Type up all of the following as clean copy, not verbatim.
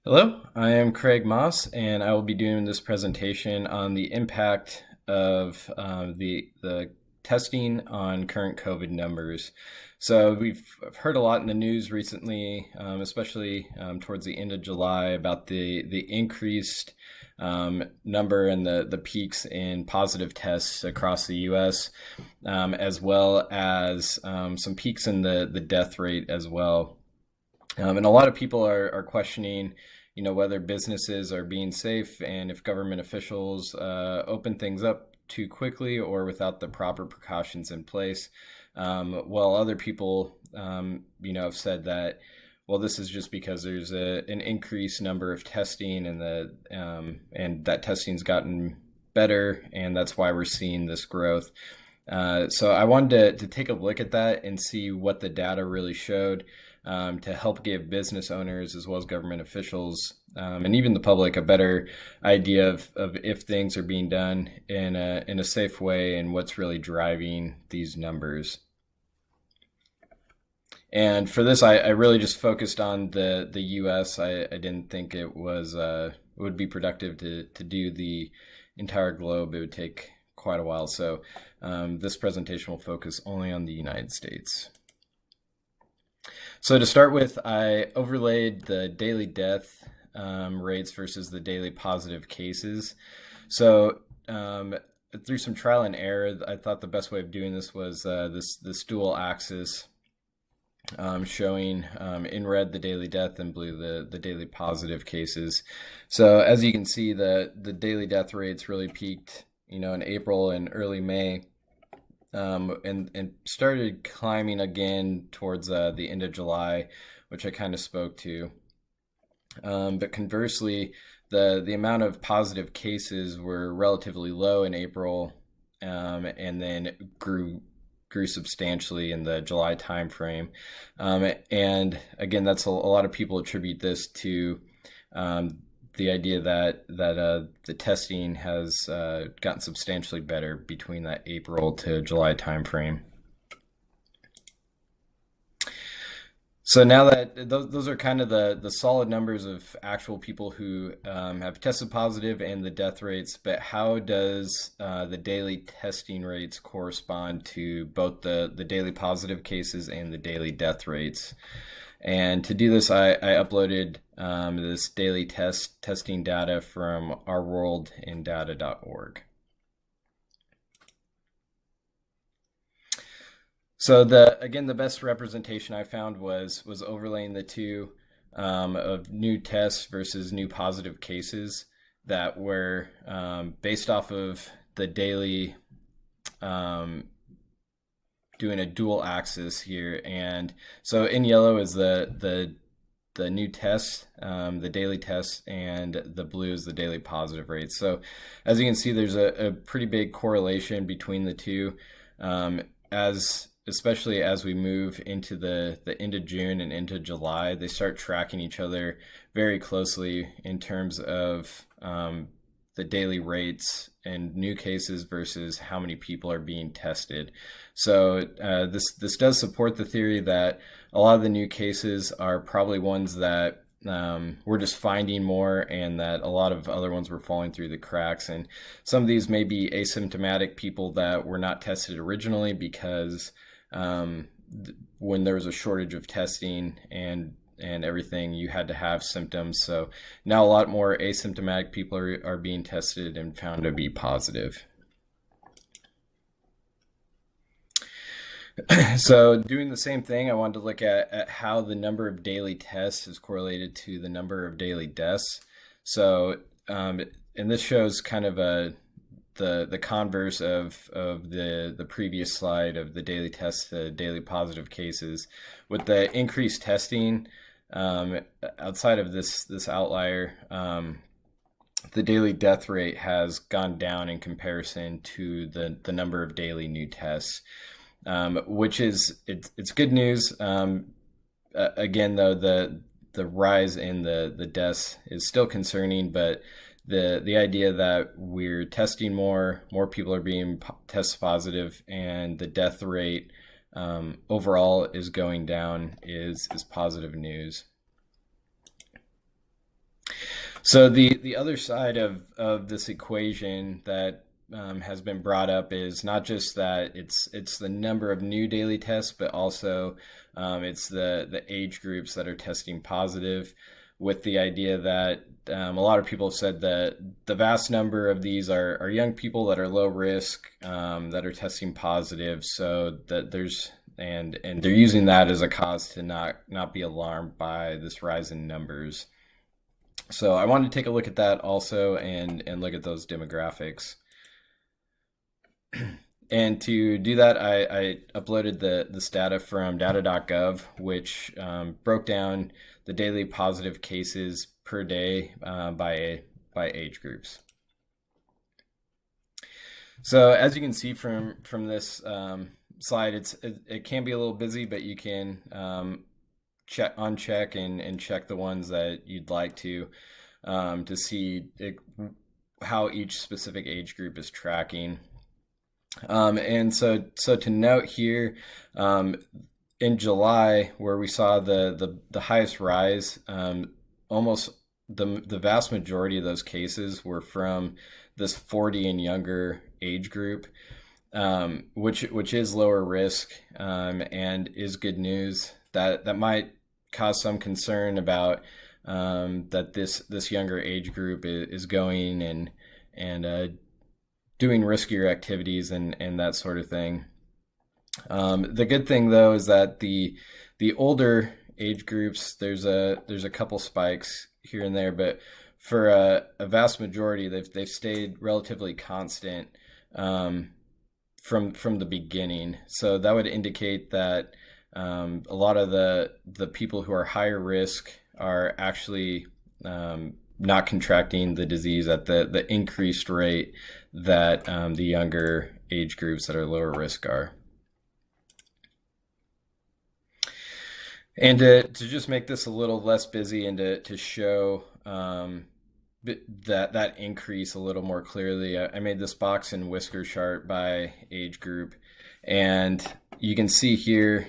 Hello, I am Craig Mauss, and I will be doing this presentation on the impact of the testing on current COVID numbers. So we've heard a lot in the news recently, especially towards the end of July, about the increased number and the peaks in positive tests across the U.S., as well as some peaks in the death rate as well. And a lot of people are questioning, whether businesses are being safe and if government officials open things up too quickly or without the proper precautions in place. While other people, have said that, well, this is just because there's an increased number of testing and that testing's gotten better, and that's why we're seeing this growth. So I wanted to take a look at that and see what the data really showed, to help give business owners as well as government officials, and even the public, a better idea of if things are being done in a safe way and what's really driving these numbers. And for this, I really just focused on the U.S. I didn't think it would be productive to do the entire globe. It would take quite a while. So this presentation will focus only on the United States. So to start with, I overlaid the daily death rates versus the daily positive cases. So through some trial and error, I thought the best way of doing this was this dual axis, showing in red the daily death and blue the daily positive cases. So as you can see, the daily death rates really peaked, in April and early May, and started climbing again towards the end of July, which I kind of spoke to. But conversely, the amount of positive cases were relatively low in April, and then grew substantially in the July timeframe. And again, that's a lot of people attribute this to the idea that the testing has gotten substantially better between that April to July timeframe. So now that those are kind of the solid numbers of actual people who have tested positive and the death rates, but how does the daily testing rates correspond to both the daily positive cases and the daily death rates? And to do this, I uploaded this daily testing data from ourworldindata.org. So the best representation I found was overlaying the two, of new tests versus new positive cases that were based off of the daily, doing a dual axis here. And so in yellow is the new test, the daily test, and the blue is the daily positive rate. So as you can see, there's a pretty big correlation between the two, especially as we move into the end of June and into July. They start tracking each other very closely in terms of the daily rates and new cases versus how many people are being tested. So this does support the theory that a lot of the new cases are probably ones that we're just finding more, and that a lot of other ones were falling through the cracks. And some of these may be asymptomatic people that were not tested originally because when there was a shortage of testing and everything, you had to have symptoms. So now a lot more asymptomatic people are being tested and found to be positive. So doing the same thing, I wanted to look at how the number of daily tests is correlated to the number of daily deaths. So, and this shows kind of the converse of the previous slide of the daily tests to daily positive cases. With the increased testing, outside of this outlier, the daily death rate has gone down in comparison to the number of daily new tests, which is it's good news. Again, though, the rise in the deaths is still concerning, but the idea that we're testing more people are being test positive, and the death rate overall is going down is positive news. So the other side of this equation that has been brought up is not just that it's the number of new daily tests, but also it's the age groups that are testing positive, with the idea that a lot of people have said that the vast number of these are young people that are low risk, that are testing positive, so that there's and they're using that as a cause to not be alarmed by this rise in numbers. So I wanted to take a look at that also and look at those demographics. And to do that, I uploaded this data from data.gov, which broke down the daily positive cases per day by age groups. So as you can see from this slide, it can be a little busy, but you can uncheck and check the ones that you'd like to see how each specific age group is tracking. And so to note here, in July, where we saw the highest rise, almost the vast majority of those cases were from this 40 and younger age group, which is lower risk, and is good news. That might cause some concern about that this younger age group is going and doing riskier activities and that sort of thing. The good thing though is that the older age groups, there's a couple spikes here and there, but for a vast majority, they've stayed relatively constant from the beginning. So that would indicate that a lot of the people who are higher risk are actually not contracting the disease at the increased rate that the younger age groups that are lower risk are. And to just make this a little less busy and to show that increase a little more clearly, I made this box and whisker chart by age group, and you can see here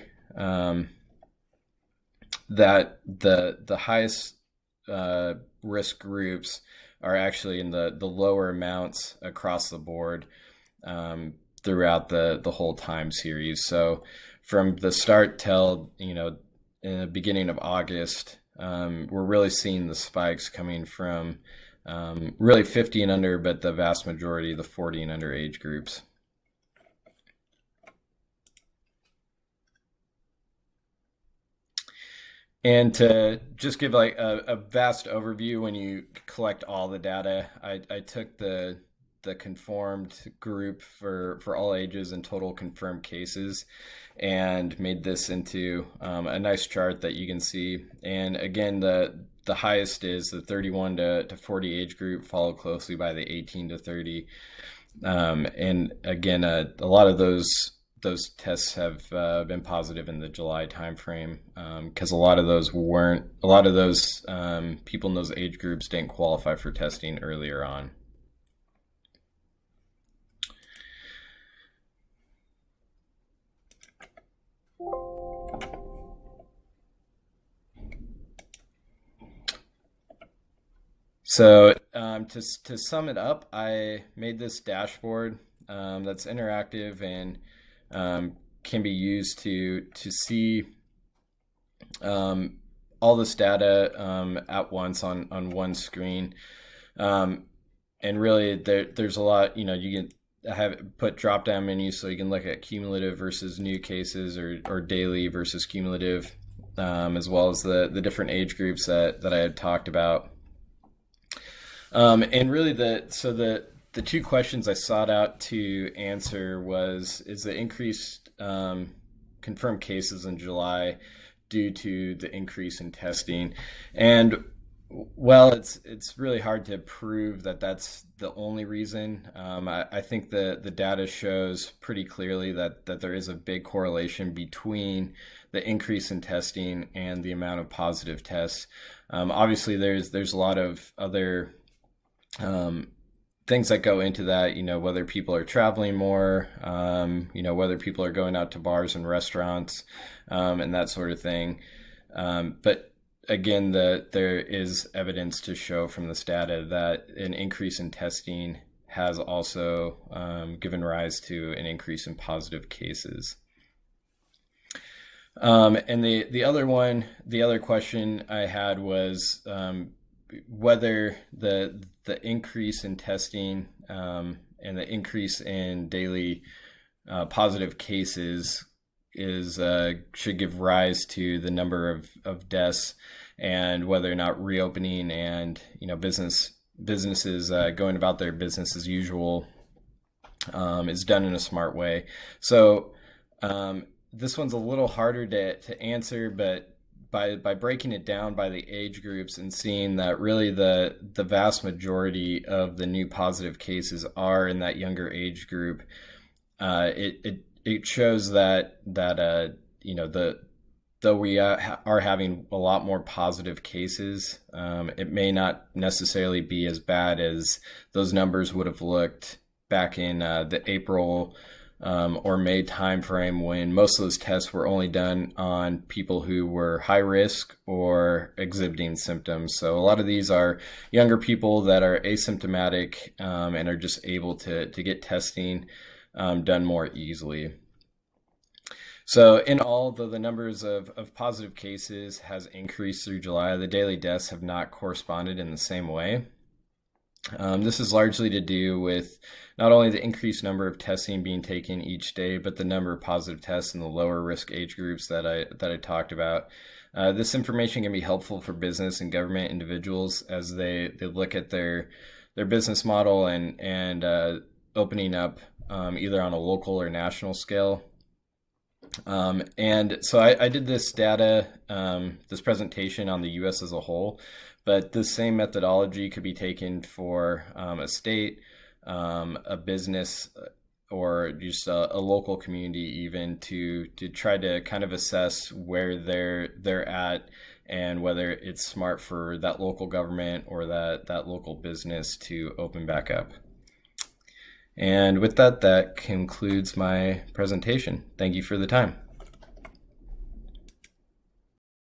that the highest risk groups are actually in the lower amounts across the board throughout the whole time series. So from the start till in the beginning of August, we're really seeing the spikes coming from really 50 and under, but the vast majority of the 40 and under age groups. And to just give like a vast overview, when you collect all the data, I took the conformed group for all ages and total confirmed cases and made this into a nice chart that you can see. And again, the highest is the 31 to 40 age group, followed closely by the 18 to 30. And again, a lot of those tests have been positive in the July timeframe, because a lot of those people in those age groups didn't qualify for testing earlier on. So to sum it up, I made this dashboard that's interactive and can be used to see all this data at once on one screen. And really there's a lot, you can put drop down menus so you can look at cumulative versus new cases, or daily versus cumulative, as well as the different age groups that I had talked about. And really the two questions I sought out to answer is the increased confirmed cases in July due to the increase in testing. And well, it's really hard to prove that that's the only reason. I think the data shows pretty clearly that there is a big correlation between the increase in testing and the amount of positive tests. Obviously, there's a lot of other things that go into that, whether people are traveling more, whether people are going out to bars and restaurants, and that sort of thing. But again, there is evidence to show from this data that an increase in testing has also given rise to an increase in positive cases. And the other question I had was whether the increase in testing and the increase in daily positive cases should give rise to the number of deaths, and whether or not reopening and businesses going about their business as usual is done in a smart way. So this one's a little harder to answer, but by breaking it down by the age groups and seeing that really the vast majority of the new positive cases are in that younger age group, it shows that though we are having a lot more positive cases, it may not necessarily be as bad as those numbers would have looked back in the April or May timeframe, when most of those tests were only done on people who were high risk or exhibiting symptoms. So a lot of these are younger people that are asymptomatic and are just able to get testing done more easily. So in all, though the numbers of positive cases has increased through July, the daily deaths have not corresponded in the same way. This is largely to do with not only the increased number of testing being taken each day, but the number of positive tests in the lower risk age groups that I talked about. This information can be helpful for business and government individuals as they look at their business model and opening up either on a local or national scale. And so I did this data, this presentation on the U.S. as a whole, but the same methodology could be taken for a state, a business, or just a local community, even to try to kind of assess where they're at and whether it's smart for that local government or that local business to open back up. And with that concludes my presentation. Thank you for the time.